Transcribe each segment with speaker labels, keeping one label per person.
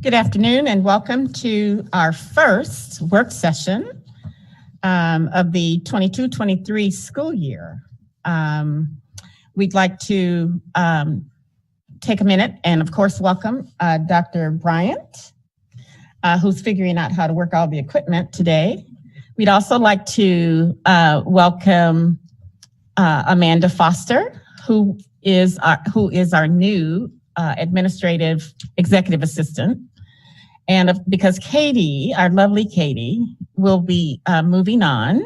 Speaker 1: Good afternoon and welcome to our first work session of the 22-23 school year. We'd like to take a minute and of course welcome Dr. Bryant, who's figuring out how to work all the equipment today. We'd also like to welcome Amanda Foster, who is our new administrative executive assistant. And because Katie, our lovely Katie, will be moving on.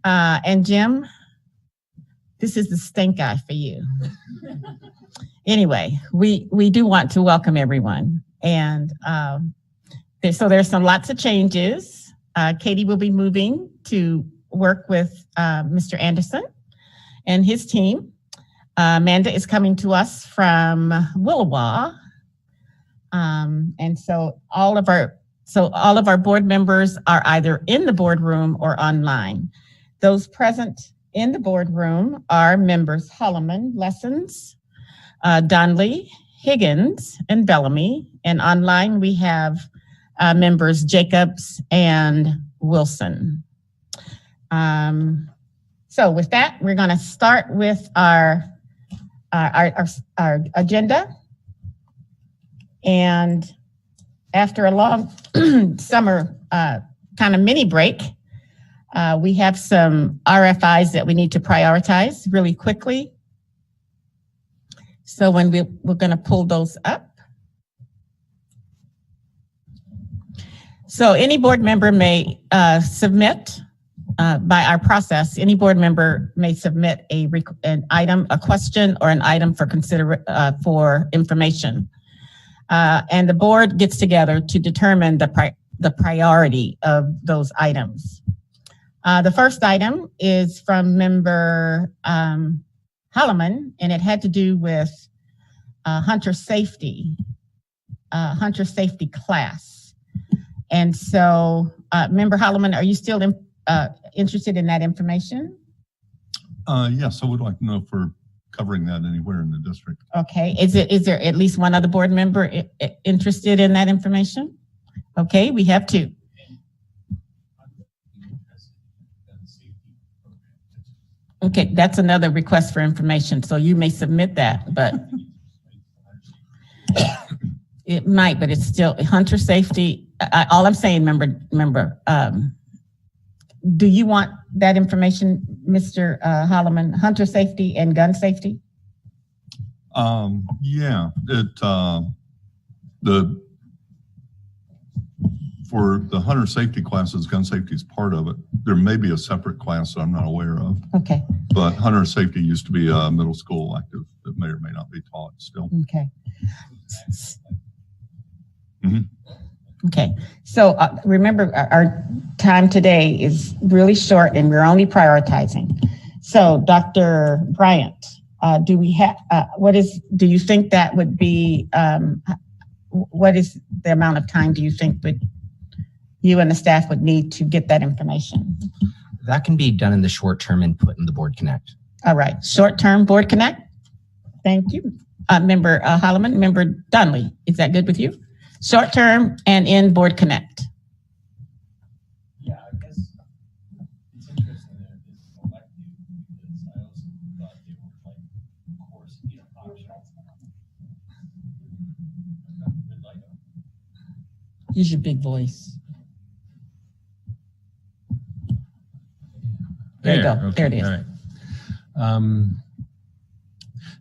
Speaker 1: And Jim, this is the stink eye for you. Anyway, we do want to welcome everyone. And so there's lots of changes. Katie will be moving to work with Mr. Anderson and his team. Amanda is coming to us from Willowa. And so all of our board members are either in the boardroom or online. Those present in the boardroom are members Holloman, Lessons, Donley, Higgins, and Bellamy. And online we have members Jacobs and Wilson. So with that, we're going to start with our agenda. And after a long summer kind of mini break, we have some RFIs that we need to prioritize really quickly. So when we're going to pull those up. So any board member may submit by our process. Any board member may submit an item, a question, or an item for information. And the board gets together to determine the priority of those items. The first item is from member Holloman, and it had to do with hunter safety class. And so, member Holloman, are you still interested in that information?
Speaker 2: Yes, I would like to know if we're covering that anywhere in the district.
Speaker 1: Okay, is there at least one other board member interested in that information? Okay, we have two. Okay, that's another request for information, so you may submit that, but it might, but it's still hunter safety. All I'm saying, member, do you want that information, Mr. Holloman, hunter safety and gun safety?
Speaker 2: Yeah, for the hunter safety classes, gun safety is part of it. There may be a separate class that I'm not aware of.
Speaker 1: Okay.
Speaker 2: But hunter safety used to be a middle school elective that may or may not be taught still.
Speaker 1: Okay. Mm-hmm. Okay, so remember our time today is really short and we're only prioritizing. So Dr. Bryant, do you think that would be, what is the amount of time do you think you and the staff would need to get that information?
Speaker 3: That can be done in the short term and put in the Board Connect.
Speaker 1: All right, short term Board Connect. Thank you. Member Holloman, member Dunley, is that good with you? Short term and in Board Connect.
Speaker 4: Yeah, I guess it's interesting that it's elective because I also thought they were like course options.
Speaker 1: Use your big voice. There you go. Okay, there it is.
Speaker 5: All right.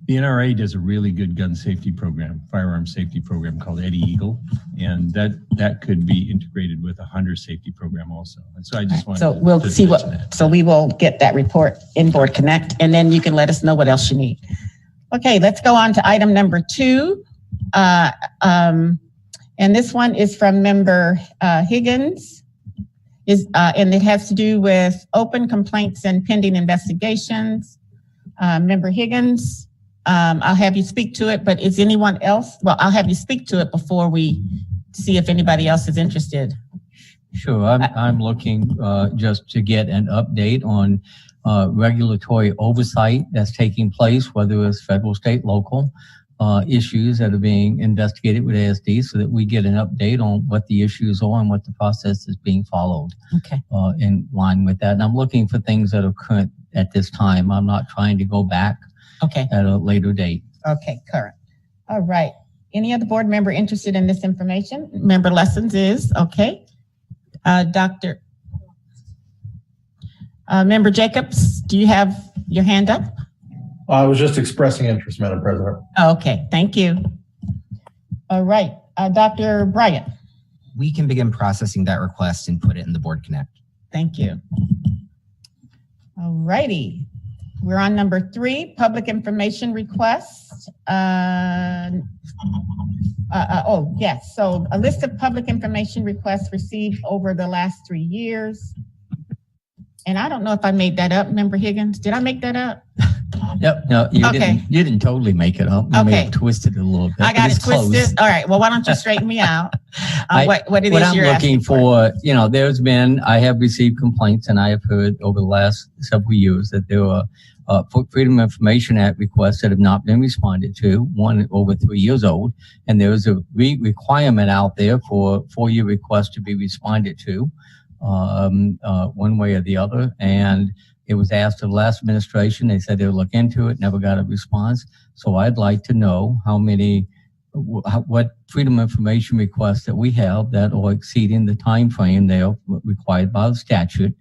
Speaker 5: The NRA does a really good gun safety program, firearm safety program called Eddie Eagle, and that could be integrated with a hunter safety program also. And so I just wanted
Speaker 1: to we'll see
Speaker 5: that.
Speaker 1: So we will get that report in Board Connect, and then you can let us know what else you need. Okay, let's go on to item number 2. And this one is from member Higgins, and it has to do with open complaints and pending investigations. Member Higgins, I'll have you speak to it, but is anyone else? Well, I'll have you speak to it before we see if anybody else is interested.
Speaker 6: Sure, I'm looking just to get an update on regulatory oversight that's taking place, whether it's federal, state, local, issues that are being investigated with ASD so that we get an update on what the issues are and what the process is being followed
Speaker 1: Okay.
Speaker 6: in line with that. And I'm looking for things that are current at this time. I'm not trying to go back
Speaker 1: Okay.
Speaker 6: at a later date.
Speaker 1: Okay, current. All right. Any other board member interested in this information? Member Lessons is, okay. Member Jacobs, do you have your hand up?
Speaker 7: I was just expressing interest, Madam President.
Speaker 1: Okay, thank you. All right, Dr. Bryant,
Speaker 3: We can begin processing that request and put it in the Board Connect.
Speaker 1: thank you. All righty, we're on number 3, public information request. Oh, yes, so a list of public information requests received over the last 3 years. And I don't know if I made that up, Member Higgins. Did I make that up?
Speaker 6: Yep. No, you
Speaker 1: Okay.
Speaker 6: didn't totally make it up. You may
Speaker 1: Okay.
Speaker 6: have twisted it a little bit.
Speaker 1: I
Speaker 6: but
Speaker 1: got
Speaker 6: it's
Speaker 1: it twisted.
Speaker 6: close.
Speaker 1: All right. Well, why don't you straighten me out? What it
Speaker 6: What
Speaker 1: is
Speaker 6: I'm
Speaker 1: you're
Speaker 6: looking
Speaker 1: asking for?
Speaker 6: I have received complaints and I have heard over the last several years that there are Freedom of Information Act requests that have not been responded to, one over 3 years old, and there is a requirement out there for 4-year requests to be responded to, one way or the other. And it was asked of the last administration. They said they would look into it, never got a response. So I'd like to know what Freedom of Information requests that we have that are exceeding the time frame they are required by the statute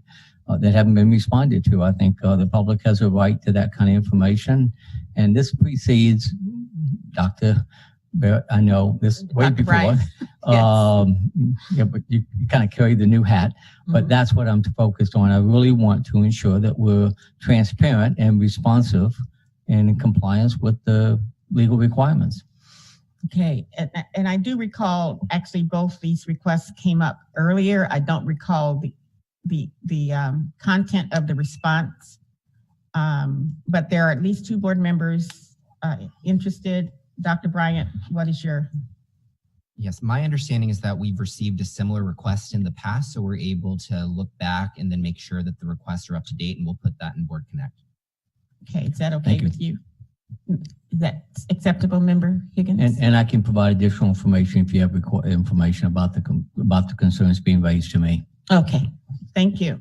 Speaker 6: that haven't been responded to. I think the public has a right to that kind of information. And this precedes Dr. Barrett, I know this way
Speaker 1: Dr.
Speaker 6: before.
Speaker 1: Bryant.
Speaker 6: Yeah, but you kind of carry the new hat, but that's what I'm focused on. I really want to ensure that we're transparent and responsive and in compliance with the legal requirements.
Speaker 1: Okay. And I do recall actually both these requests came up earlier. I don't recall the content of the response, but there are at least 2 board members interested. Dr. Bryant, what is your?
Speaker 3: Yes, my understanding is that we've received a similar request in the past, so we're able to look back and then make sure that the requests are up to date, and we'll put that in Board Connect.
Speaker 1: Okay, is that okay
Speaker 6: Thank you.
Speaker 1: with you? Is that acceptable, Member Higgins?
Speaker 6: And I can provide additional information if you have information about the concerns being raised to me.
Speaker 1: Okay, thank you.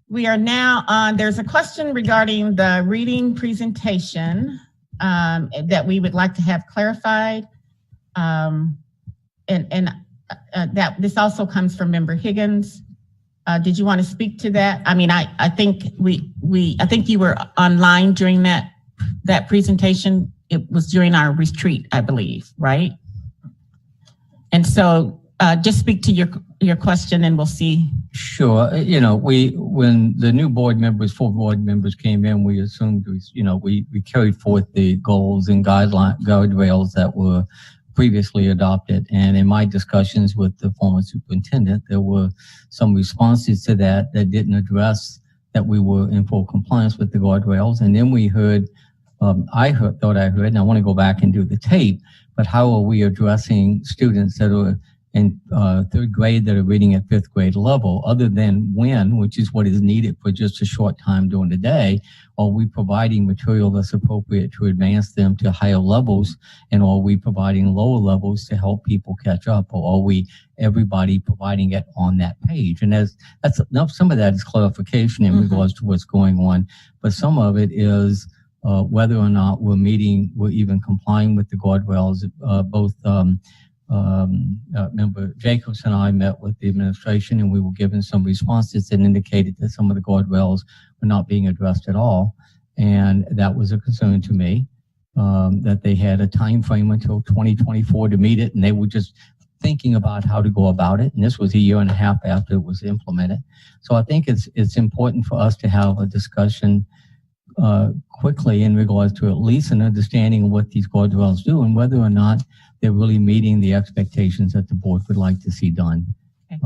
Speaker 1: We are now on, there's a question regarding the reading presentation that we would like to have clarified. That this also comes from Member Higgins. Did you want to speak to that? I mean, I think I think you were online during that presentation. It was during our retreat, I believe, right? And so just speak to your question and we'll see.
Speaker 6: Sure. When the new 4 board members came in, we assumed, we carried forth the goals and guardrails that were previously adopted. And in my discussions with the former superintendent, there were some responses to that didn't address that we were in full compliance with the guardrails. And then we heard, and I want to go back and do the tape, but how are we addressing students that are in 3rd grade that are reading at 5th grade level, other than which is what is needed for just a short time during the day? Are we providing material that's appropriate to advance them to higher levels? And are we providing lower levels to help people catch up? Or are everybody providing it on that page? And some of that is clarification in regards to what's going on, but some of it is whether or not we're even complying with the guardrails. Both Member Jacobs and I met with the administration, and we were given some responses that indicated that some of the guardrails were not being addressed at all. And that was a concern to me, that they had a time frame until 2024 to meet it, and they were just thinking about how to go about it. And this was a year and a half after it was implemented. So I think it's important for us to have a discussion quickly in regards to at least an understanding of what these guardrails do and whether or not they're really meeting the expectations that the board would like to see done.
Speaker 1: Okay.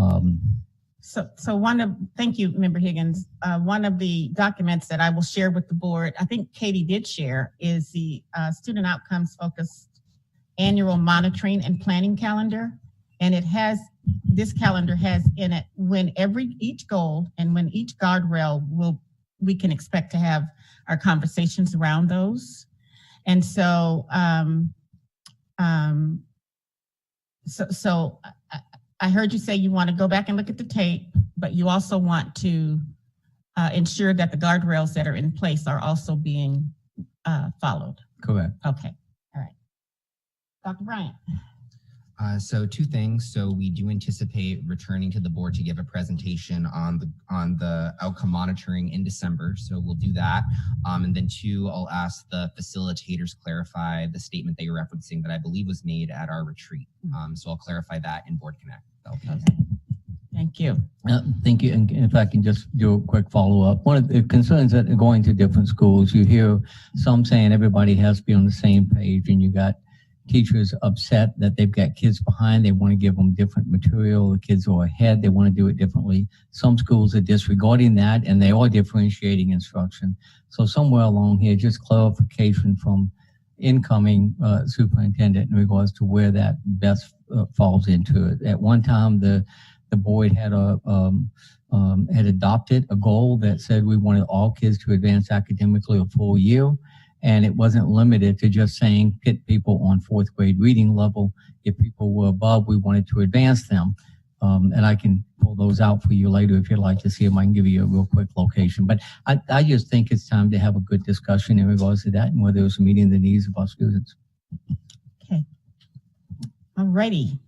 Speaker 1: Thank you, Member Higgins. One of the documents that I will share with the board, I think Katie did share, is the Student Outcomes Focused Annual Monitoring and Planning Calendar. And this calendar has in it when each goal and when each guardrail we can expect to have our conversations around those. And so, I heard you say you want to go back and look at the tape, but you also want to ensure that the guardrails that are in place are also being followed.
Speaker 6: Correct.
Speaker 1: Okay, all right. Dr. Bryant.
Speaker 3: So two things. So we do anticipate returning to the board to give a presentation on the outcome monitoring in December. So we'll do that. And then two, I'll ask the facilitators clarify the statement that you're referencing that I believe was made at our retreat. So I'll clarify that in Board Connect.
Speaker 1: Okay. Thank you.
Speaker 6: Thank you. And if I can just do a quick follow-up. One of the concerns that are going to different schools, you hear some saying everybody has to be on the same page, and you got teachers upset that they've got kids behind. They want to give them different material. The kids are ahead. They want to do it differently. Some schools are disregarding that, and they are differentiating instruction. So somewhere along here, just clarification from incoming superintendent in regards to where that best falls into it. At one time, the board had adopted a goal that said we wanted all kids to advance academically a full year. And it wasn't limited to just saying pit people on fourth grade reading level. If people were above, we wanted to advance them. And I can pull those out for you later if you'd like to see them. I can give you a real quick location. But I just think it's time to have a good discussion in regards to that and whether it's meeting the needs of our students.
Speaker 1: Okay. All righty.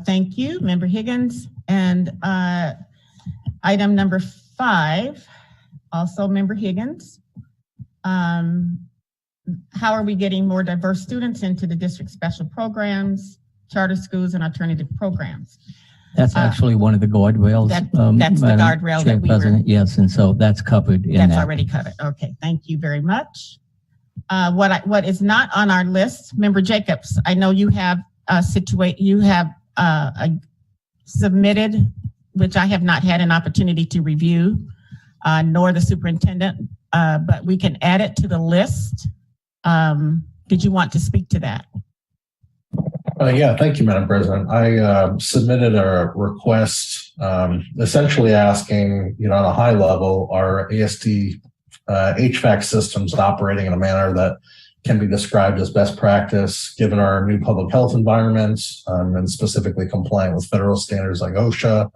Speaker 1: Thank you, Member Higgins. And item number 5, also Member Higgins. How are we getting more diverse students into the district special programs, charter schools, and alternative programs?
Speaker 6: That's actually one of the guardrails.
Speaker 1: That's the guardrail that we were.
Speaker 6: Yes, and so that's covered in
Speaker 1: That's
Speaker 6: that.
Speaker 1: already covered. Okay, thank you very much. What is not on our list, Member Jacobs, I know you have submitted, which I have not had an opportunity to review, nor the superintendent, but we can add it to the list. Did you want to speak to that?
Speaker 7: Yeah, thank you, Madam President. I submitted a request essentially asking, on a high level, are ASD HVAC systems operating in a manner that can be described as best practice given our new public health environments and specifically compliant with federal standards like OSHA.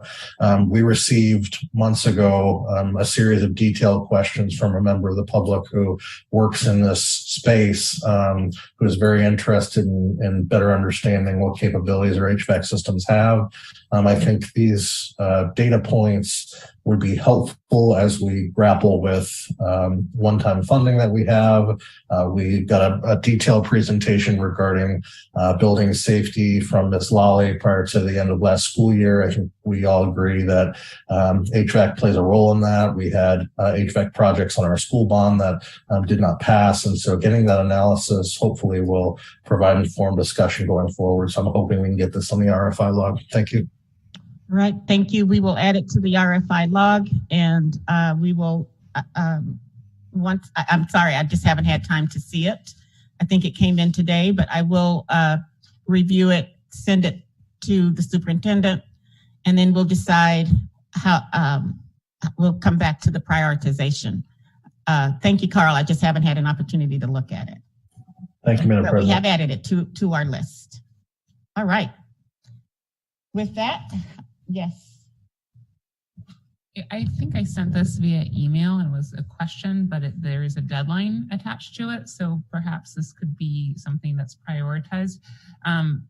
Speaker 7: We received months ago a series of detailed questions from a member of the public who works in this space, who is very interested in better understanding what capabilities our HVAC systems have. I think these data points would be helpful as we grapple with one-time funding that we have. We got a detailed presentation regarding building safety from Ms. Lally prior to the end of last school year. I think we all agree that HVAC plays a role in that. We had HVAC projects on our school bond that did not pass. And so getting that analysis hopefully will provide informed discussion going forward. So I'm hoping we can get this on the RFI log. Thank you.
Speaker 1: All right, thank you. We will add it to the RFI log, and we will, I'm sorry, I just haven't had time to see it. I think it came in today, but I will review it, send it to the superintendent, and then we'll decide how, we'll come back to the prioritization. Thank you, Carl. I just haven't had an opportunity to look at it.
Speaker 7: Thank you, Madam President.
Speaker 1: We have added it to our list. All right. With that, yes.
Speaker 8: I think I sent this via email and it was a question, but there is a deadline attached to it. So perhaps this could be something that's prioritized.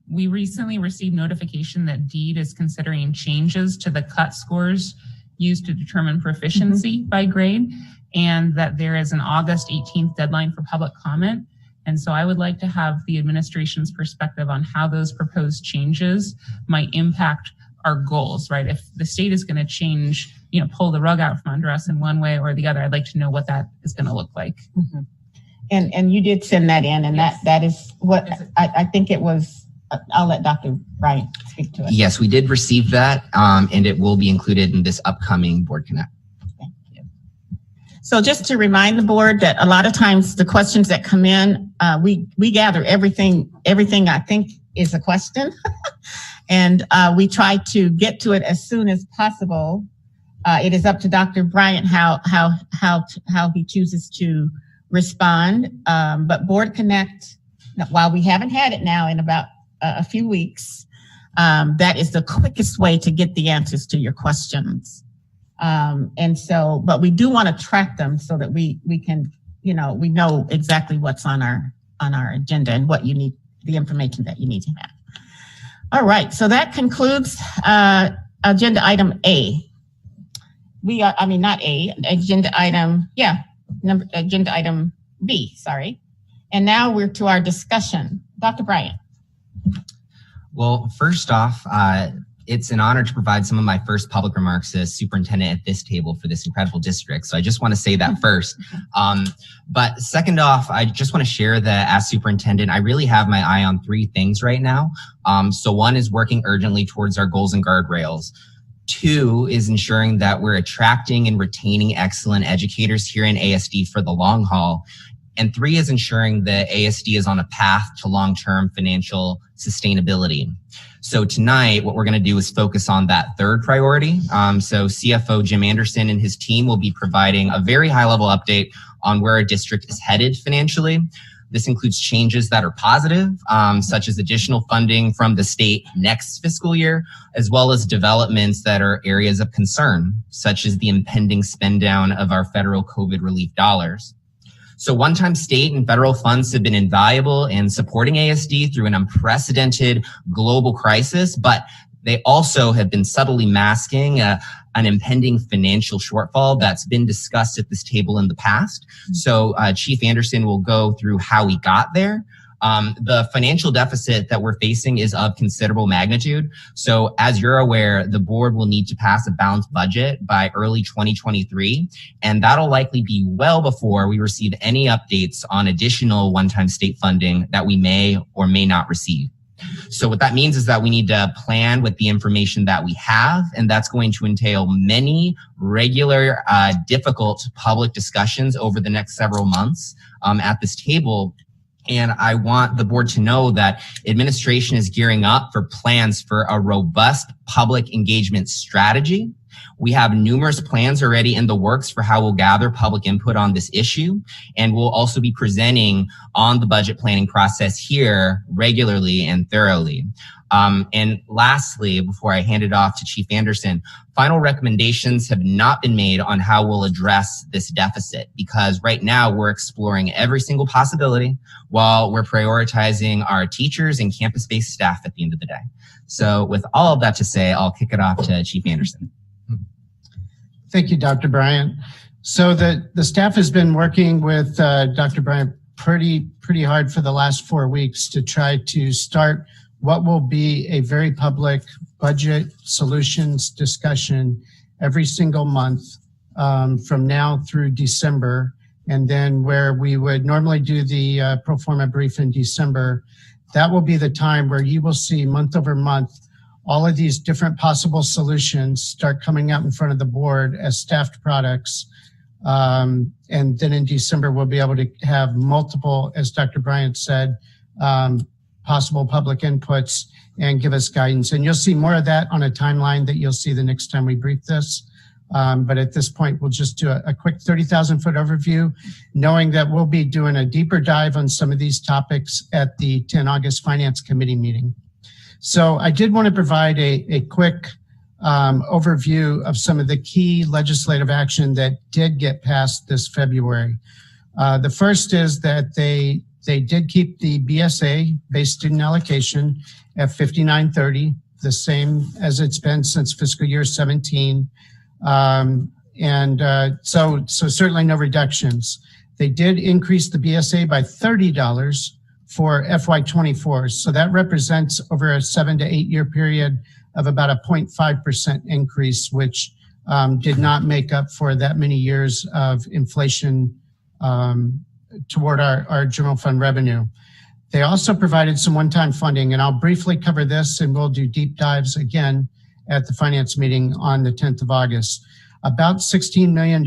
Speaker 8: We recently received notification that DEED is considering changes to the cut scores used to determine proficiency by grade, and that there is an August 18th deadline for public comment. And so I would like to have the administration's perspective on how those proposed changes might impact our goals, right? If the state is going to change, pull the rug out from under us in one way or the other, I'd like to know what that is going to look like.
Speaker 1: Mm-hmm. And you did send that in, and yes. that is what I think it was. I'll let Dr. Bryant speak to it.
Speaker 3: Yes, we did receive that, and it will be included in this upcoming Board Connect.
Speaker 1: So just to remind the board that a lot of times the questions that come in, we gather everything I think is a question, and we try to get to it as soon as possible. It is up to Dr. Bryant how he chooses to respond. But Board Connect, while we haven't had it now in about a few weeks, that is the quickest way to get the answers to your questions. But we do want to track them so that we can, we know exactly what's on our agenda and what you need, the information that you need to have. All right, so that concludes agenda item A. Agenda item B, sorry. And now we're to our discussion. Dr. Bryant.
Speaker 3: Well, first off, it's an honor to provide some of my first public remarks as superintendent at this table for this incredible district. So I just want to say that first. But second off, I just want to share that as superintendent, I really have my eye on three things right now. So one is working urgently towards our goals and guardrails. Two is ensuring that we're attracting and retaining excellent educators here in ASD for the long haul. And three is ensuring that ASD is on a path to long-term financial sustainability. So tonight, what we're going to do is focus on that third priority. So CFO Jim Anderson and his team will be providing a very high-level update on where our district is headed financially. This includes changes that are positive, such as additional funding from the state next fiscal year, as well as developments that are areas of concern, such as the impending spend down of our federal COVID relief dollars. So one-time state and federal funds have been invaluable in supporting ASD through an unprecedented global crisis, but they also have been subtly masking an impending financial shortfall that's been discussed at this table in the past. So Chief Anderson will go through how we got there. The financial deficit that we're facing is of considerable magnitude. So as you're aware, the board will need to pass a balanced budget by early 2023, and that'll likely be well before we receive any updates on additional one-time state funding that we may or may not receive. So what that means is that we need to plan with the information that we have, and that's going to entail many regular, difficult public discussions over the next several months at this table. And I want the board to know that administration is gearing up for plans for a robust public engagement strategy. We have numerous plans already in the works for how we'll gather public input on this issue. And we'll also be presenting on the budget planning process here regularly and thoroughly. And lastly, before I hand it off to Chief Anderson, final recommendations have not been made on how we'll address this deficit, because right now we're exploring every single possibility while we're prioritizing our teachers and campus-based staff at the end of the day. So with all of that to say, I'll kick it off to Chief Anderson.
Speaker 9: Thank you, Dr. Bryant. So the staff has been working with Dr. Bryant pretty hard for the last 4 weeks to try to start what will be a very public budget solutions discussion every single month from now through December. And then where we would normally do the pro forma brief in December, that will be the time where you will see month over month all of these different possible solutions start coming out in front of the board as staffed products. And then in December, we'll be able to have multiple, as Dr. Bryant said, possible public inputs and give us guidance. And you'll see more of that on a timeline that you'll see the next time we brief this. But at this point, we'll just do a quick 30,000-foot overview, knowing that we'll be doing a deeper dive on some of these topics at the 10 August Finance Committee meeting. So I did want to provide a quick overview of some of the key legislative action that did get passed this February. The first is that they did keep the BSA, base student allocation, at $59.30, the same as it's been since fiscal year 17. So certainly no reductions. They did increase the BSA by $30 for FY24. So that represents over a 7 to 8 year period of about a 0.5% increase, which did not make up for that many years of inflation toward our general fund revenue. They also provided some one-time funding, and I'll briefly cover this, and we'll do deep dives again at the finance meeting on the 10th of August. About $16 million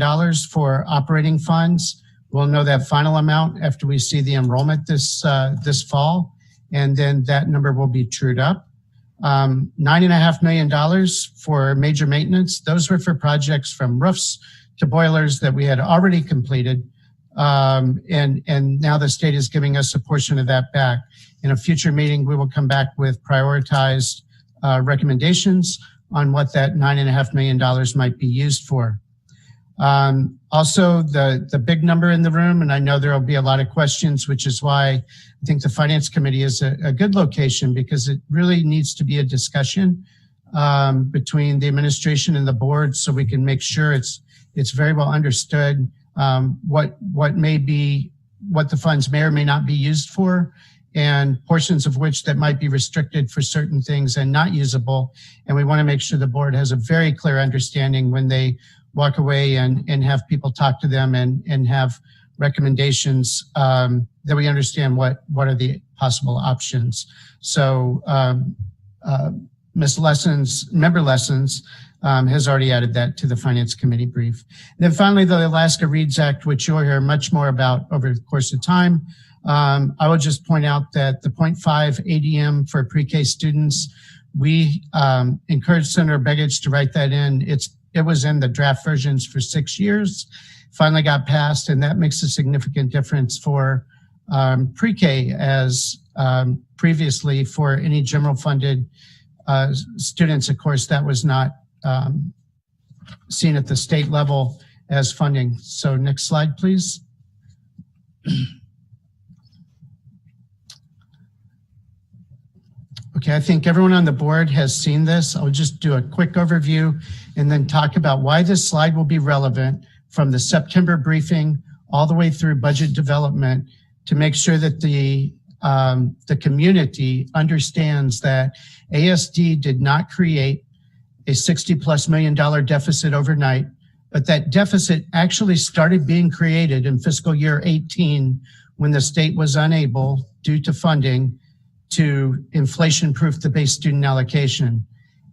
Speaker 9: for operating funds. We'll know that final amount after we see the enrollment this fall, and then that number will be trued up. $9.5 million for major maintenance. Those were for projects from roofs to boilers that we had already completed And now the state is giving us a portion of that back. In a future meeting, we will come back with prioritized recommendations on what that $9.5 million might be used for. Also, the big number in the room, and I know there will be a lot of questions, which is why I think the Finance Committee is a good location, because it really needs to be a discussion between the administration and the board, so we can make sure it's very well understood what the funds may or may not be used for, and portions of which that might be restricted for certain things and not usable. And we want to make sure the board has a very clear understanding when they walk away and have people talk to them and have recommendations, that we understand what are the possible options. So Member Lessons has already added that to the Finance Committee brief. And then finally, the Alaska READS Act, which you'll hear much more about over the course of time. I will just point out that the 0.5 ADM for pre-K students, we encouraged Senator Begich to write that in. It was in the draft versions for 6 years, finally got passed, and that makes a significant difference for pre-K, as previously for any general funded students. Of course, that was not seen at the state level as funding. So next slide, please. Okay, I think everyone on the board has seen this. I'll just do a quick overview and then talk about why this slide will be relevant from the September briefing all the way through budget development, to make sure that the community understands that ASD did not create a $60+ million deficit overnight, but that deficit actually started being created in fiscal year 18, when the state was unable, due to funding, to inflation-proof the base student allocation.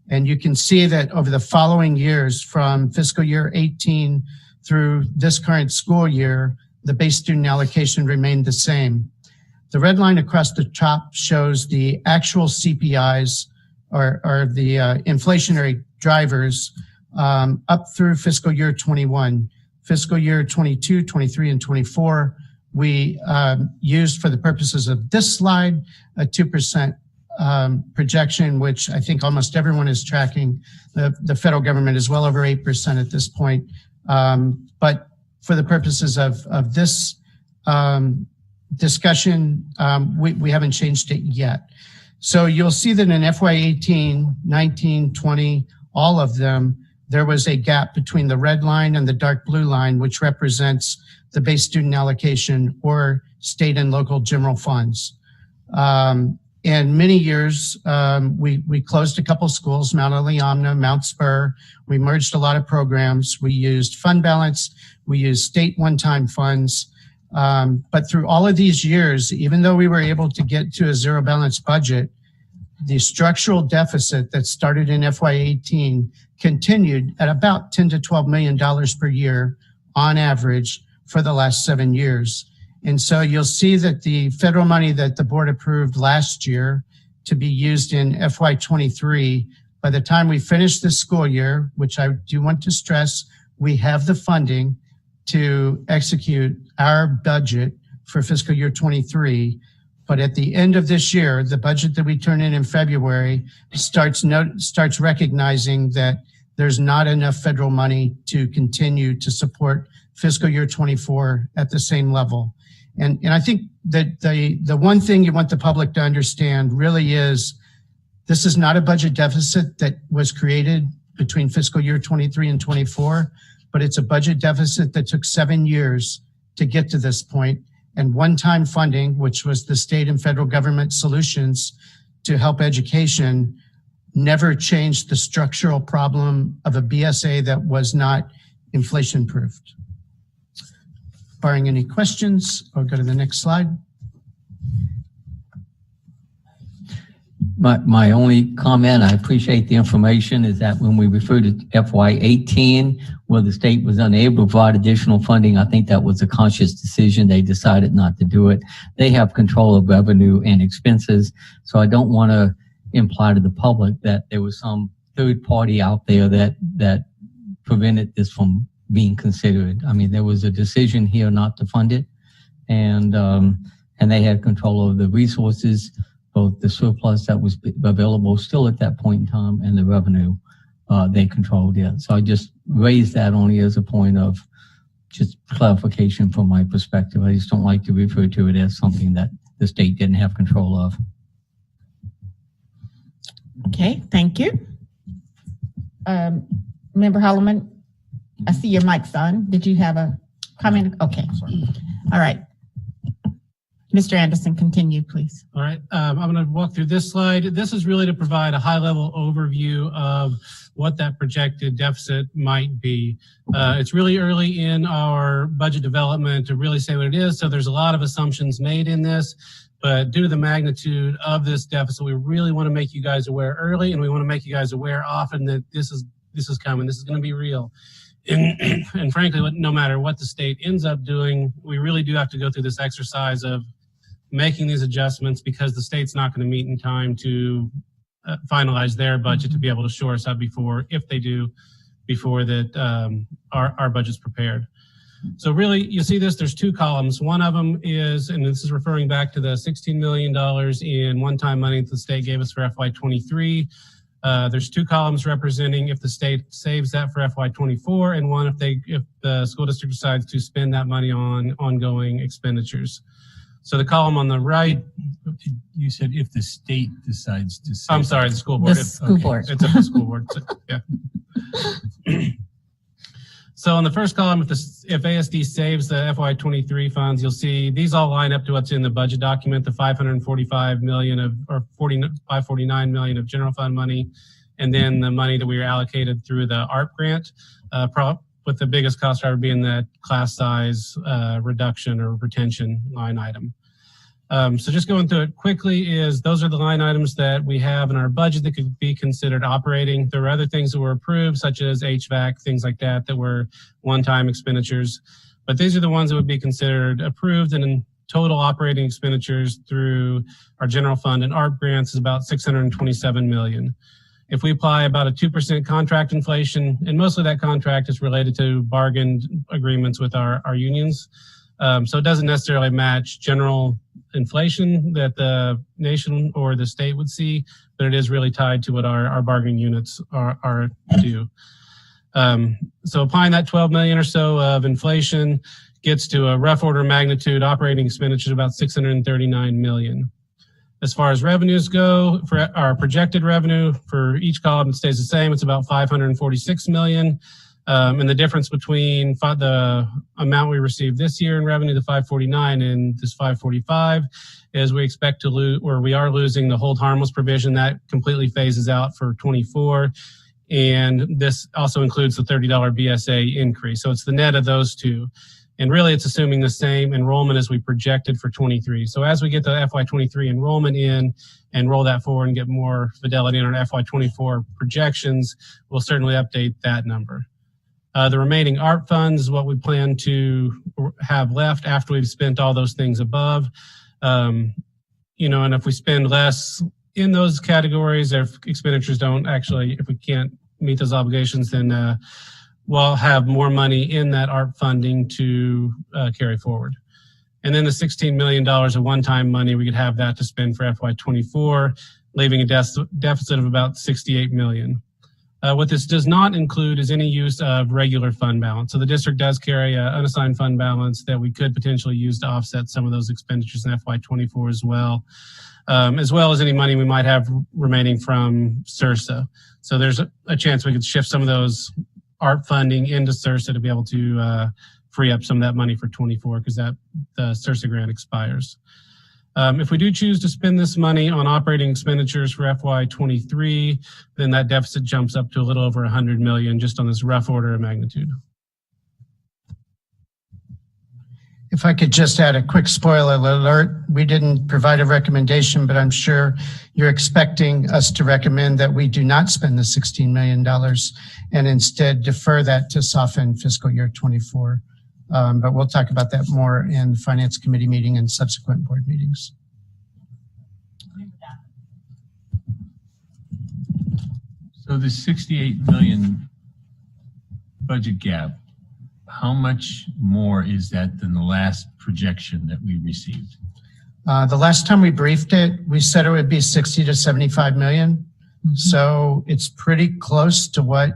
Speaker 9: And you can see that over the following years, from fiscal year 18 through this current school year, the base student allocation remained the same. The red line across the top shows the actual CPIs, or the inflationary drivers, up through fiscal year 21. Fiscal year 22, 23, and 24, we used, for the purposes of this slide, a 2% projection, which I think almost everyone is tracking. The federal government is well over 8% at this point. But for the purposes of this discussion, we haven't changed it yet. So you'll see that in FY 18, 19, 20, all of them, there was a gap between the red line and the dark blue line, which represents the base student allocation or state and local general funds. In many years, we closed a couple schools, Mount Eliamna, Mount Spur. We merged a lot of programs. We used fund balance. We used state one-time funds. But through all of these years, even though we were able to get to a zero balance budget, the structural deficit that started in FY 18 continued at about $10 to $12 million per year on average for the last 7 years. And so you'll see that the federal money that the board approved last year to be used in FY 23, by the time we finish this school year, which I do want to stress, we have the funding to execute our budget for fiscal year 23. But at the end of this year, the budget that we turn in February starts recognizing that there's not enough federal money to continue to support fiscal year 24 at the same level. And I think that the one thing you want the public to understand really is, this is not a budget deficit that was created between fiscal year 23 and 24, but it's a budget deficit that took 7 years to get to this point. And one-time funding, which was the state and federal government solutions to help education, never changed the structural problem of a BSA that was not inflation-proofed. Barring any questions, I'll go to the next slide.
Speaker 6: My only comment, I appreciate the information, is that when we refer to FY 18, where the state was unable to provide additional funding, I think that was a conscious decision. They decided not to do it. They have control of revenue and expenses. So I don't want to imply to the public that there was some third party out there that prevented this from being considered. I mean, there was a decision here not to fund it, and they had control of the resources, both the surplus that was available still at that point in time and the revenue they controlled it. So I just raised that only as a point of just clarification from my perspective. I just don't like to refer to it as something that the state didn't have control of.
Speaker 1: Okay, thank you. Member Holloman, I see your mic's on. Did you have a comment? Okay. All right. Mr. Anderson, continue, please.
Speaker 10: All right, I'm going to walk through this slide. This is really to provide a high-level overview of what that projected deficit might be. It's really early in our budget development to really say what it is, so there's a lot of assumptions made in this, but due to the magnitude of this deficit, we really want to make you guys aware early, and we want to make you guys aware often that this is coming, this is going to be real. And frankly, no matter what the state ends up doing, we really do have to go through this exercise of making these adjustments because the state's not going to meet in time to finalize their budget to be able to shore us up before, if they do, before that our budget's prepared. So really, you see this, there's two columns. One of them is, and this is referring back to the $16 million in one-time money that the state gave us for FY23. There's two columns representing if the state saves that for FY24, and one if the school district decides to spend that money on ongoing expenditures. So the column on the right,
Speaker 5: You said if the state decides to.
Speaker 10: I'm sorry, the school board.
Speaker 1: The school board.
Speaker 10: It's up to the school board. So, yeah. So on the first column, if ASD saves the FY23 funds, you'll see these all line up to what's in the budget document, the $545 million or $549 million of general fund money, and then the money that we were allocated through the ARP grant, with the biggest cost driver being that class size reduction or retention line item. So just going through it quickly those are the line items that we have in our budget that could be considered operating. There were other things that were approved, such as HVAC, things like that were one-time expenditures. But these are the ones that would be considered approved, and in total operating expenditures through our general fund and ARP grants is about $627 million. If we apply about a 2% contract inflation, and most of that contract is related to bargained agreements with our unions, so it doesn't necessarily match general inflation that the nation or the state would see, but it is really tied to what our bargaining units are due. So applying that 12 million or so of inflation gets to a rough order of magnitude operating expenditures about 639 million. As far as revenues go, for our projected revenue for each column, it stays the same. It's about 546 million. And the difference between the amount we received this year in revenue, the 549, and this 545, is we expect to lose, or we are losing the hold harmless provision that completely phases out for 24. And this also includes the $30 BSA increase. So it's the net of those two. And really, it's assuming the same enrollment as we projected for 23. So as we get the FY23 enrollment in and roll that forward and get more fidelity in our FY24 projections, we'll certainly update that number. The remaining ARP funds is what we plan to have left after we've spent all those things above. And if we spend less in those categories, if expenditures if we can't meet those obligations, then we'll have more money in that ARP funding to carry forward. And then the $16 million of one-time money, we could have that to spend for FY24, leaving a deficit of about $68 million. What this does not include is any use of regular fund balance. So the district does carry an unassigned fund balance that we could potentially use to offset some of those expenditures in FY24 as well as any money we might have remaining from CRSA. So there's a chance we could shift some of those ARP funding into CRSA to be able to free up some of that money for 24 because the CRSA grant expires. If we do choose to spend this money on operating expenditures for FY23, then that deficit jumps up to a little over 100 million just on this rough order of magnitude.
Speaker 9: If I could just add a quick spoiler alert, we didn't provide a recommendation, but I'm sure you're expecting us to recommend that we do not spend the $16 million and instead defer that to soften fiscal year 24. But we'll talk about that more in the Finance Committee meeting and subsequent board meetings.
Speaker 5: So the 68 million budget gap, how much more is that than the last projection that we received?
Speaker 9: The last time we briefed it, we said it would be 60 to 75 million. So it's pretty close to what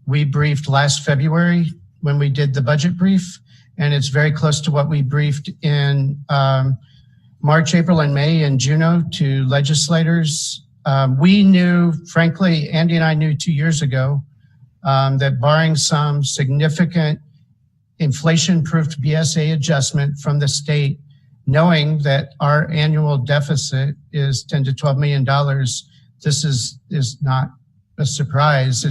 Speaker 9: we briefed last February when we did the budget brief. And it's very close to what we briefed in March, April, and May in Juneau to legislators. We knew, frankly, Andy and I knew 2 years ago that barring some significant inflation-proofed BSA adjustment from the state, knowing that our annual deficit is $10 to $12 million, this is not a surprise.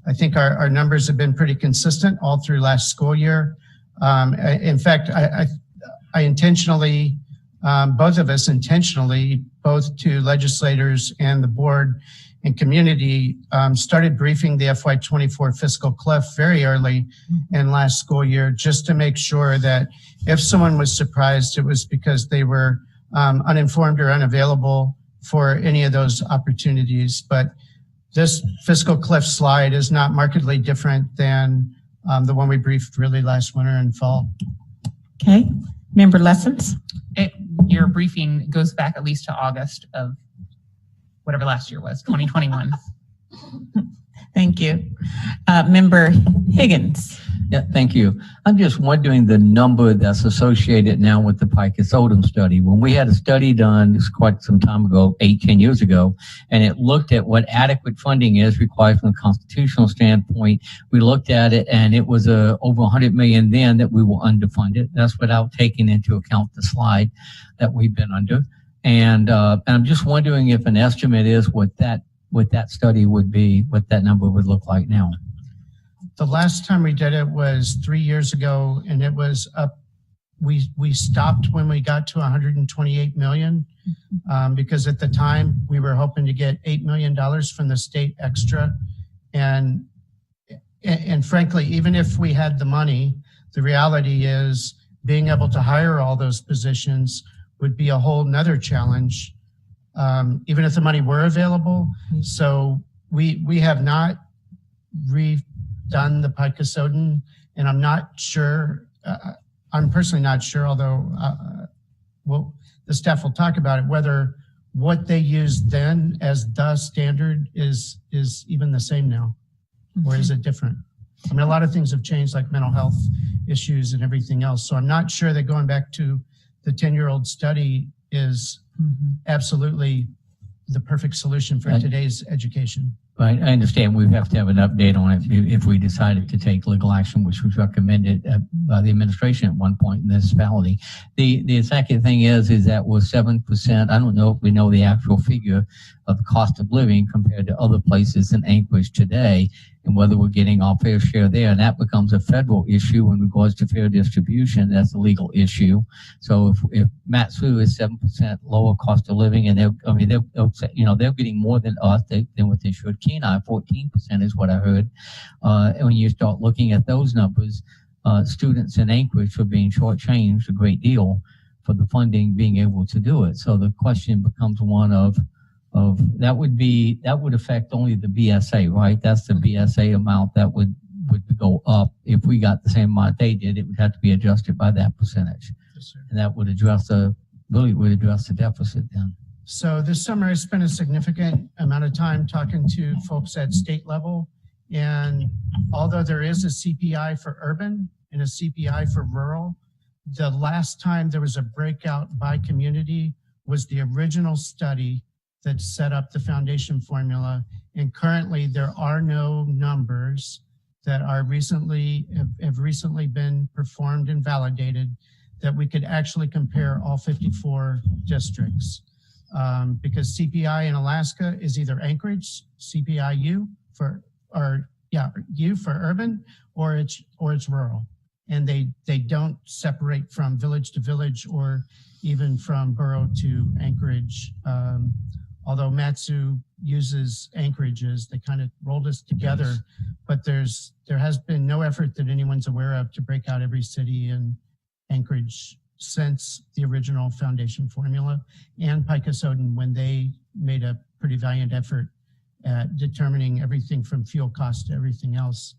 Speaker 9: I think our numbers have been pretty consistent all through last school year. In fact, I intentionally, both of us intentionally, both to legislators and the board and community, started briefing the FY24 fiscal cliff very early in last school year, just to make sure that if someone was surprised, it was because they were uninformed or unavailable for any of those opportunities. But this fiscal cliff slide is not markedly different than the one we briefed really last winter and fall.
Speaker 1: Okay, member Lessons?
Speaker 8: Your briefing goes back at least to August of whatever last year was, 2021.
Speaker 1: Thank you. Member Higgins?
Speaker 6: Yeah, thank you. I'm just wondering the number that's associated now with the Picus-Odom study. When we had a study done, this quite some time ago, 10 years ago, and it looked at what adequate funding is required from a constitutional standpoint. We looked at it and it was over 100 million then that we were underfunded. That's without taking into account the slide that we've been under. And I'm just wondering if an estimate is what that study would be, what that number would look like now.
Speaker 9: The last time we did it was 3 years ago, and it was up. We stopped when we got to 128 million because at the time we were hoping to get $8 million from the state extra, and frankly, even if we had the money, the reality is being able to hire all those positions would be a whole nother challenge, even if the money were available. So we have not done the Picus-Odom, and I'm not sure, I'm personally not sure, although the staff will talk about it, whether what they used then as the standard is even the same now, or is it different? I mean, a lot of things have changed, like mental health issues and everything else. So I'm not sure that going back to the 10-year-old study is absolutely the perfect solution for today's education.
Speaker 6: Right, I understand we have to have an update on it if we decided to take legal action, which was recommended by the administration at one point in the municipality. The second thing is that with 7%, I don't know if we know the actual figure of the cost of living compared to other places in Anchorage today, and whether we're getting our fair share there. And that becomes a federal issue in regards to fair distribution. That's a legal issue. So if Matsu is 7% lower cost of living, and they're getting more than us than what they should. Kenai 14% is what I heard. And when you start looking at those numbers, students in Anchorage are being shortchanged a great deal for the funding being able to do it. So the question becomes one of that would affect only the BSA, right? That's the BSA amount that would go up. If we got the same amount they did, it would have to be adjusted by that percentage.
Speaker 9: Yes, sir.
Speaker 6: And that would address the deficit then.
Speaker 9: So this summer I spent a significant amount of time talking to folks at state level. And although there is a CPI for urban and a CPI for rural, the last time there was a breakout by community was the original study that set up the foundation formula. And currently there are no numbers that are have recently been performed and validated that we could actually compare all 54 districts. Because CPI in Alaska is either Anchorage, CPI-U for urban, or it's rural. And they don't separate from village to village or even from borough to Anchorage. Although Matsu uses Anchorages, they kind of rolled us together, but there has been no effort that anyone's aware of to break out every city in Anchorage since the original foundation formula and Picus-Odom, when they made a pretty valiant effort at determining everything from fuel cost to everything else.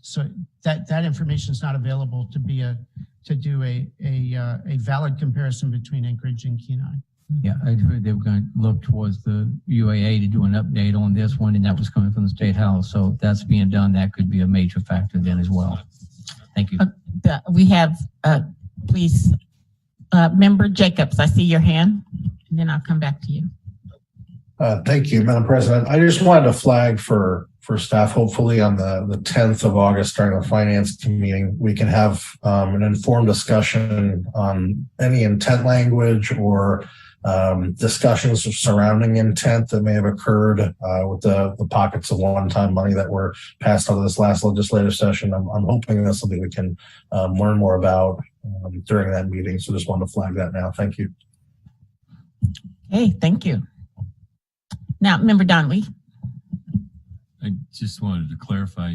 Speaker 9: So that information is not available to do a valid comparison between Anchorage and Kenai.
Speaker 6: Yeah, I'd heard they were going to look towards the UAA to do an update on this one, and that was coming from the State House. So if that's being done, that could be a major factor then as well. Thank you.
Speaker 1: We have, please, Member Jacobs, I see your hand, and then I'll come back to you.
Speaker 7: Thank you, Madam President. I just wanted to flag for staff, hopefully on the 10th of August during the finance meeting, we can have an informed discussion on any intent language or discussions surrounding intent that may have occurred with the pockets of one-time money that were passed out of this last legislative session. I'm hoping that's something we can learn more about during that meeting. So just wanted to flag that now. Thank you.
Speaker 1: Okay, thank you. Now, Member Donnelly.
Speaker 5: I just wanted to clarify,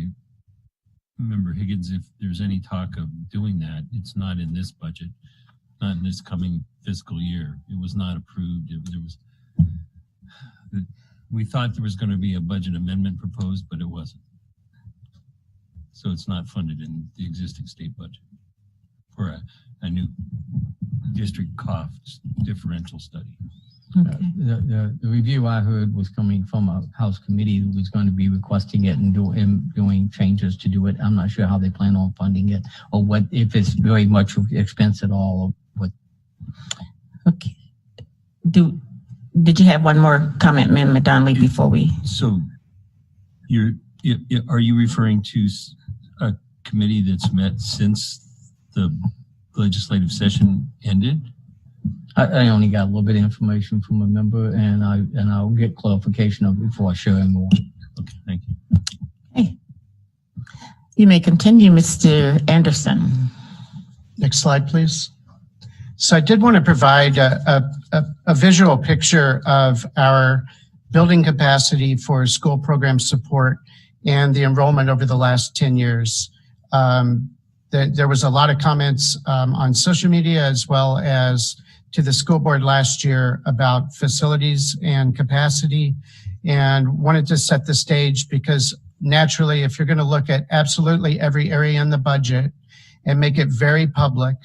Speaker 5: Member Higgins, if there's any talk of doing that, it's not in this budget, not in this coming fiscal year. It was not approved. We thought there was going to be a budget amendment proposed, but it wasn't. So it's not funded in the existing state budget for a new district cost differential study.
Speaker 1: Okay.
Speaker 6: The review I heard was coming from a House committee who was going to be requesting it and doing changes to do it. I'm not sure how they plan on funding it or what, if it's very much expense at all or what.
Speaker 1: Okay. Did you have one more comment, Member Donnelly, before we?
Speaker 5: So are you referring to a committee that's met since the legislative session ended?
Speaker 6: I only got a little bit of information from a member, and I'll get clarification of it before I share any more.
Speaker 5: Okay, thank you.
Speaker 1: Okay. You may continue, Mr. Anderson.
Speaker 9: Next slide, please. So I did want to provide a visual picture of our building capacity for school program support and the enrollment over the last 10 years. There was a lot of comments on social media as well as to the school board last year about facilities and capacity, and wanted to set the stage because naturally, if you're going to look at absolutely every area in the budget and make it very public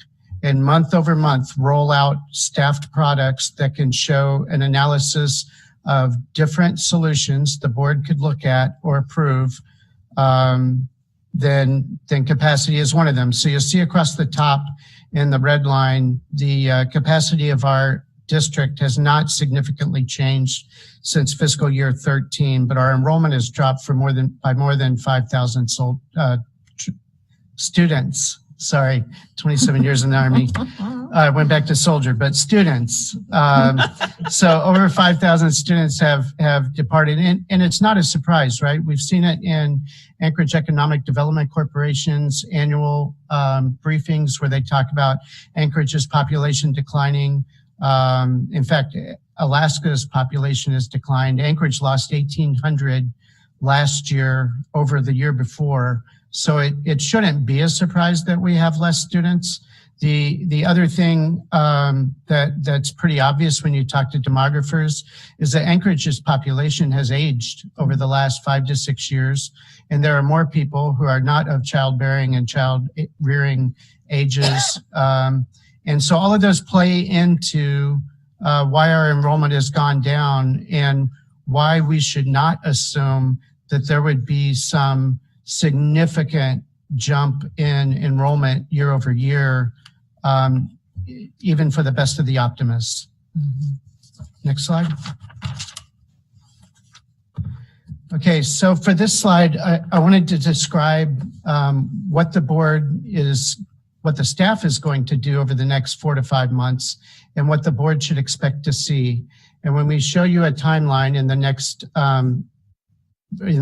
Speaker 9: and month over month roll out staffed products that can show an analysis of different solutions the board could look at or approve, then capacity is one of them. So you'll see across the top in the red line, the capacity of our district has not significantly changed since fiscal year 13, but our enrollment has dropped by more than 5,000 students. Sorry, 27 years in the Army. I went back to soldier, but students. So over 5,000 students have departed, and it's not a surprise, right? We've seen it in Anchorage Economic Development Corporation's annual briefings where they talk about Anchorage's population declining. In fact, Alaska's population has declined. Anchorage lost 1,800 last year over the year before. So it shouldn't be a surprise that we have less students. The other thing that's pretty obvious when you talk to demographers is that Anchorage's population has aged over the last 5 to 6 years, and there are more people who are not of childbearing and child rearing ages. And so all of those play into why our enrollment has gone down and why we should not assume that there would be some significant jump in enrollment year over year, even for the best of the optimists. Next slide. Okay, so for this slide, I wanted to describe what the staff is going to do over the next 4 to 5 months and what the board should expect to see. And when we show you a timeline in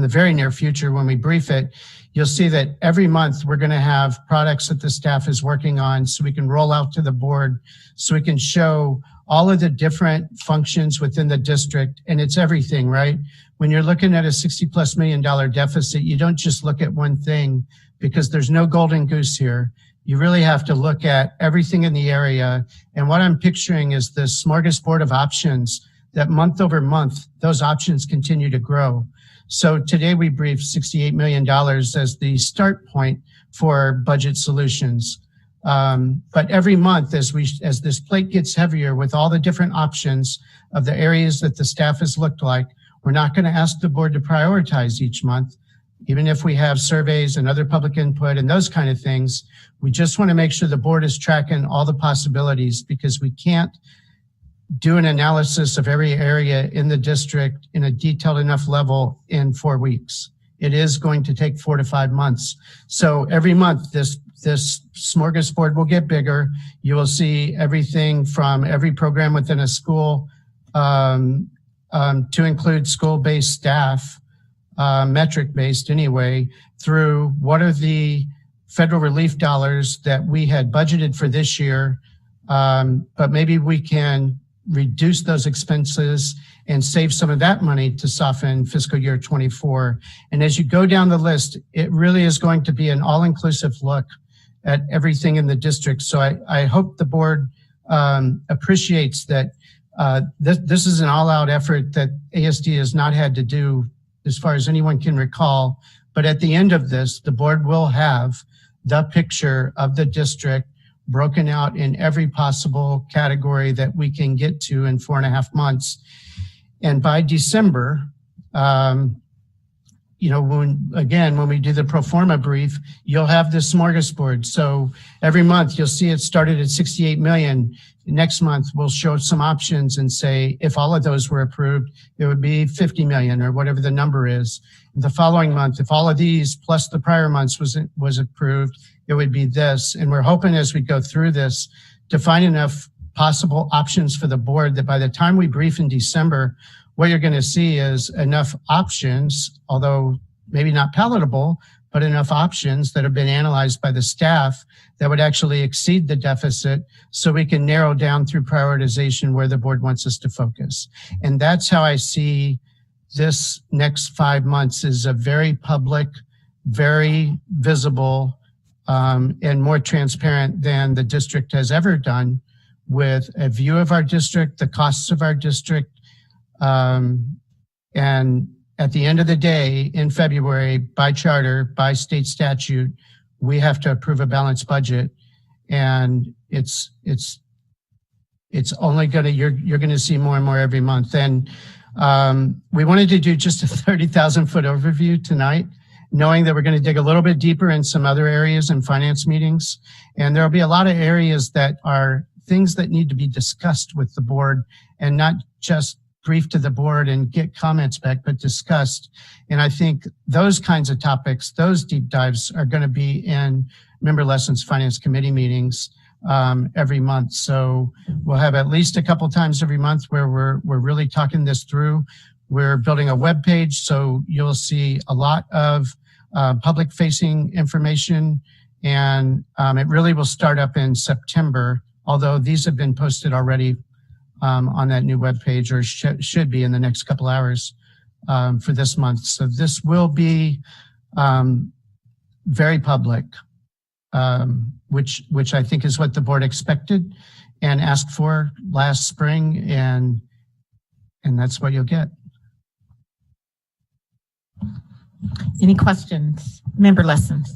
Speaker 9: the very near future, when we brief it, you'll see that every month we're going to have products that the staff is working on so we can roll out to the board, so we can show all of the different functions within the district. And it's everything, right? When you're looking at a $60+ million deficit, you don't just look at one thing because there's no golden goose here. You really have to look at everything in the area. And what I'm picturing is this smorgasbord of options that month over month, those options continue to grow. So today we briefed $68 million as the start point for budget solutions. But every month as this plate gets heavier with all the different options of the areas that the staff has looked like, we're not going to ask the board to prioritize each month, even if we have surveys and other public input and those kind of things. We just want to make sure the board is tracking all the possibilities, because we can't do an analysis of every area in the district in a detailed enough level in 4 weeks. It is going to take 4 to 5 months. So every month, this smorgasbord will get bigger. You will see everything from every program within a school to include school-based staff, metric-based anyway, through what are the federal relief dollars that we had budgeted for this year, but maybe we can reduce those expenses and save some of that money to soften fiscal year 24. And as you go down the list, it really is going to be an all-inclusive look at everything in the district. So I hope the board appreciates that this is an all-out effort that ASD has not had to do as far as anyone can recall. But at the end of this, the board will have the picture of the district broken out in every possible category that we can get to in 4.5 months. And by December, when we do the pro forma brief, you'll have this smorgasbord. So every month you'll see it started at 68 million. Next month, we'll show some options and say, if all of those were approved, it would be 50 million or whatever the number is. The following month, if all of these plus the prior months was approved, it would be this. And we're hoping as we go through this to find enough possible options for the board that by the time we brief in December, what you're going to see is enough options, although maybe not palatable, but enough options that have been analyzed by the staff that would actually exceed the deficit, so we can narrow down through prioritization where the board wants us to focus. And that's how I see this next 5 months is a very public, very visible, and more transparent than the district has ever done, with a view of our district, the costs of our district, and at the end of the day, in February, by charter, by state statute, we have to approve a balanced budget, and it's only you're going to see more and more every month. And we wanted to do just a 30,000 foot overview tonight, knowing that we're going to dig a little bit deeper in some other areas in finance meetings, and there'll be a lot of areas that are things that need to be discussed with the board, and not just brief to the board and get comments back, but discussed. And I think those kinds of topics, those deep dives, are going to be in Member Lessons Finance Committee meetings every month. So we'll have at least a couple times every month where we're really talking this through. We're building a web page, so you'll see a lot of public-facing information, and it really will start up in September, although these have been posted already on that new webpage, or should be in the next couple hours for this month. So this will be very public, which I think is what the board expected and asked for last spring, and that's what you'll get.
Speaker 1: Any questions? Member Lessons.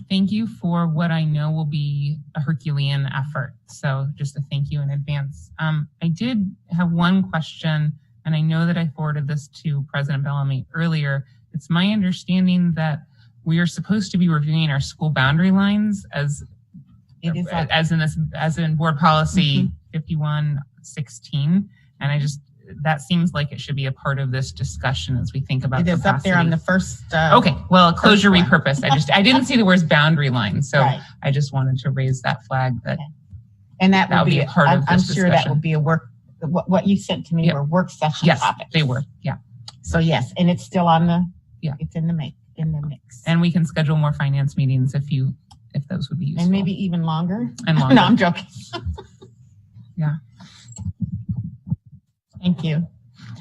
Speaker 8: Thank you for what I know will be a Herculean effort. So just a thank you in advance. I did have one question, and I know that I forwarded this to President Bellamy earlier. It's my understanding that we are supposed to be reviewing our school boundary lines as in board policy 5116. And that seems like it should be a part of this discussion as we think about
Speaker 1: it is
Speaker 8: capacity.
Speaker 1: Up there on the first.
Speaker 8: Okay, well, closure repurpose. I didn't see the words boundary line, so
Speaker 1: right.
Speaker 8: I just wanted to raise that flag.
Speaker 1: And that will be
Speaker 8: a part of this
Speaker 1: I'm sure
Speaker 8: discussion.
Speaker 1: that will be a work. What you sent to me were work session topics.
Speaker 8: They were. Yeah.
Speaker 1: So yes, and it's still on the. Yeah. It's in the mix.
Speaker 8: And we can schedule more finance meetings if those would be useful.
Speaker 1: And maybe even longer.
Speaker 8: And longer.
Speaker 1: No, I'm joking.
Speaker 8: Yeah.
Speaker 1: Thank you.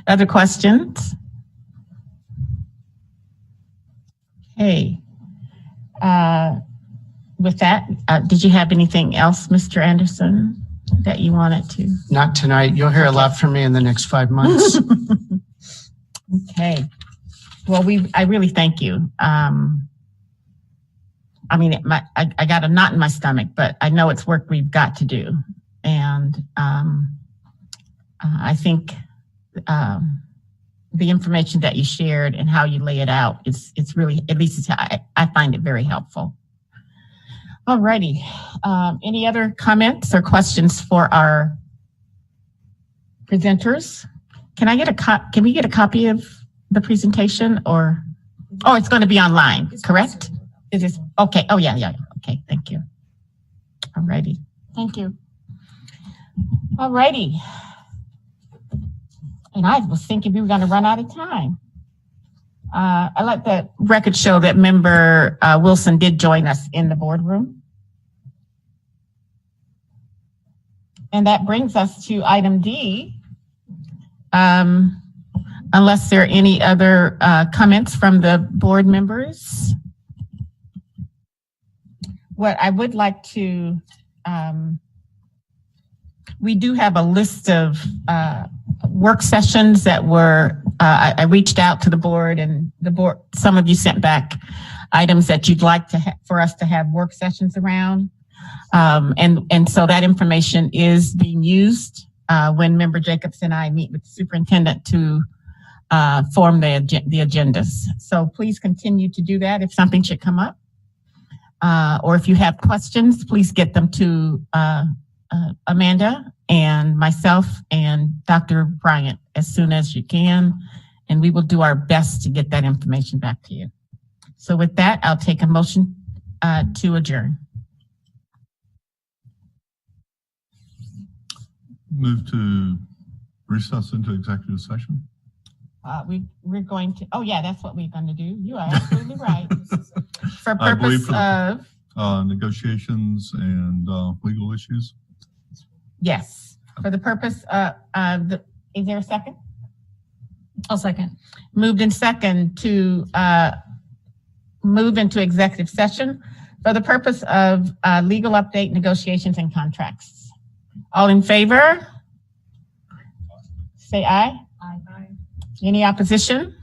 Speaker 1: Other questions? Okay. With that, did you have anything else, Mr. Anderson, that you wanted to?
Speaker 9: Not tonight. You'll hear a lot from me in the next 5 months.
Speaker 1: Okay. Well, I really thank you. I mean, I got a knot in my stomach, but I know it's work we've got to do. And I think the information that you shared and how you lay it out, it's really, at least I find it very helpful. All righty. Any other comments or questions for our presenters? Can we get a copy of the presentation, or, oh, it's going to be online, correct? It is, okay. Oh, yeah. Okay, thank you. All righty. Thank you. All righty. And I was thinking we were going to run out of time. I let the record show that member Wilson did join us in the boardroom. And that brings us to item D. Unless there are any other comments from the board members. What I would like to, we do have a list of work sessions that were, I reached out to the board, and the board, some of you sent back items that you'd like to for us to have work sessions around. And so that information is being used when Member Jacobs and I meet with the superintendent to form the agendas. So please continue to do that if something should come up. Or if you have questions, please get them to Amanda and myself and Dr. Bryant as soon as you can, and we will do our best to get that information back to you. So with that, I'll take a motion to adjourn.
Speaker 2: Move to recess into executive session.
Speaker 1: We're going to, oh yeah, that's what we're going to do. You are absolutely right. For
Speaker 2: I believe
Speaker 1: purpose of
Speaker 2: negotiations and legal issues.
Speaker 1: Yes, for the purpose is there a second?
Speaker 11: I'll second.
Speaker 1: Moved in second to move into executive session for the purpose of legal update, negotiations, and contracts. All in favor? Say aye.
Speaker 11: Aye.
Speaker 1: Any opposition?